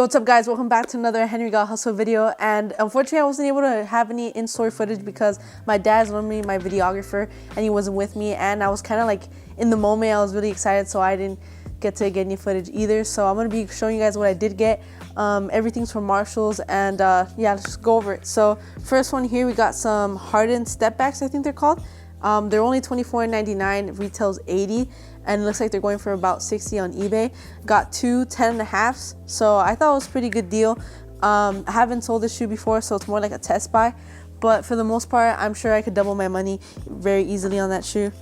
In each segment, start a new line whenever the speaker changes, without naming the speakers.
Yo, what's up guys? Welcome back to another Henry Got Hustle video. And unfortunately I wasn't able to have any in-store footage because my dad's normally my videographer and he wasn't with me, and I was kind of like in the moment. I was really excited, so I didn't get to get any footage either. So I'm going to be showing you guys what I did get. Everything's from Marshalls, and yeah, let's just go over it. So first one here, we got some hardened step backs, I think they're called. They're only $24.99, retails $80, and it looks like they're going for about $60 on eBay. Got two 10.5s, so I thought it was a pretty good deal. I haven't sold this shoe before, so it's more like a test buy, but for the most part I'm sure I could double my money very easily on that shoe.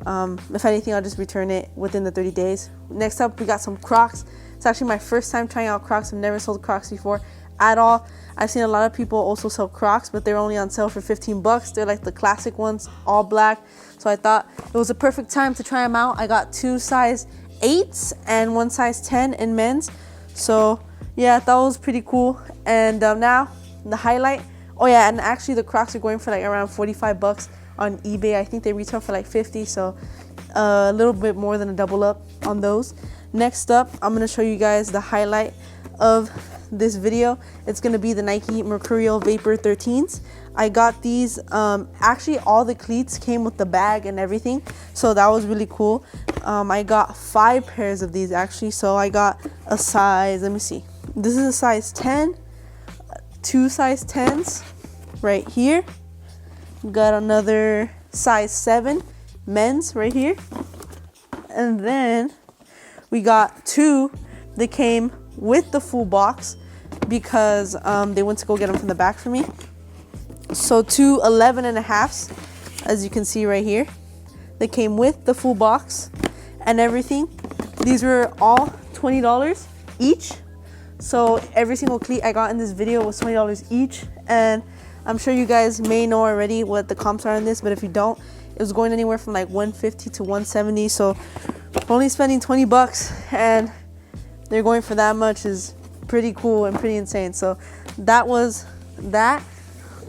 If anything, I'll just return it within the 30 days. Next up, we got some Crocs. It's actually my first time trying out Crocs. I've never sold Crocs before at all. I've seen a lot of people also sell Crocs, but they're only on sale for 15 bucks. They're like the classic ones, all black. So I thought it was a perfect time to try them out. I got two size 8s and one size 10 in men's. So yeah, that was pretty cool. And now the highlight. Oh yeah, and actually the Crocs are going for like around 45 bucks on eBay. I think they retail for like 50, so a little bit more than a double up on those. Next up, I'm going to show you guys the highlight of this video. It's going to be the Nike Mercurial Vapor 13s. I got these, actually all the cleats came with the bag and everything, so that was really cool. I got 5 pairs of these actually, so I got a size, let me see, this is a size 10, 2 size 10s right here, got another size 7 men's right here, and then we got 2 that came with the full box because they went to go get them from the back for me. So 2 11.5s, as you can see right here. They came with the full box and everything. These were all $20 each. So every single cleat I got in this video was $20 each. And I'm sure you guys may know already what the comps are on this, but if you don't, it was going anywhere from like 150 to 170. So only spending 20 bucks and they're going for that much is pretty cool and pretty insane. So that was that.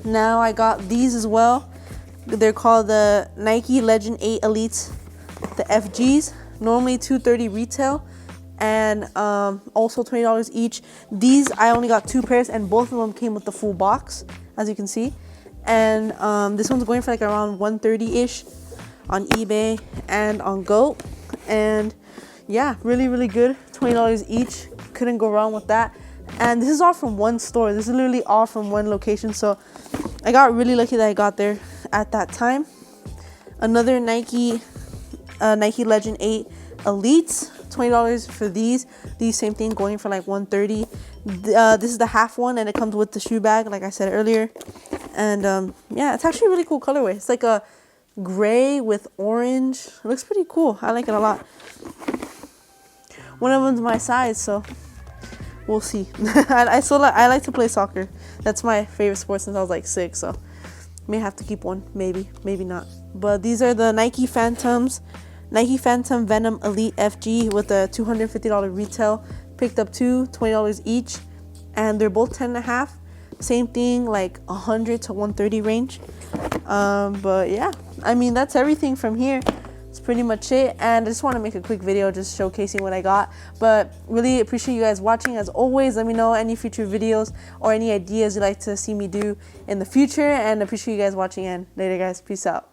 Now I got these as well. They're called the Nike Legend 8 Elites, the FGs. Normally $230 retail, and also $20 each. These I only got 2 pairs, and both of them came with the full box, as you can see. And this one's going for like around 130-ish on eBay and on GOAT. And yeah, really good. $20 each. Couldn't go wrong with that. And this is all from one store. This is literally all from one location. So I got really lucky that I got there at that time. Another Nike Legend 8 Elites, $20 for these. These same thing, going for like 130. This is the half one, and it comes with the shoe bag, like I said earlier. And yeah, it's actually a really cool colorway. It's like a gray with orange. It looks pretty cool. I like it a lot. One of them's my size, so we'll see. I like to play soccer. That's my favorite sport since I was like 6, so may have to keep one, maybe not. But these are the Nike Phantoms, Nike Phantom Venom Elite FG with a $250 retail. Picked up 2, $20 each, and they're both 10.5. Same thing, like 100 to 130 range. But yeah, I mean, that's everything from here. It's pretty much it, and I just want to make a quick video just showcasing what I got. But really appreciate you guys watching. As always, let me know any future videos or any ideas you'd like to see me do in the future, and appreciate you guys watching. And later guys, peace out.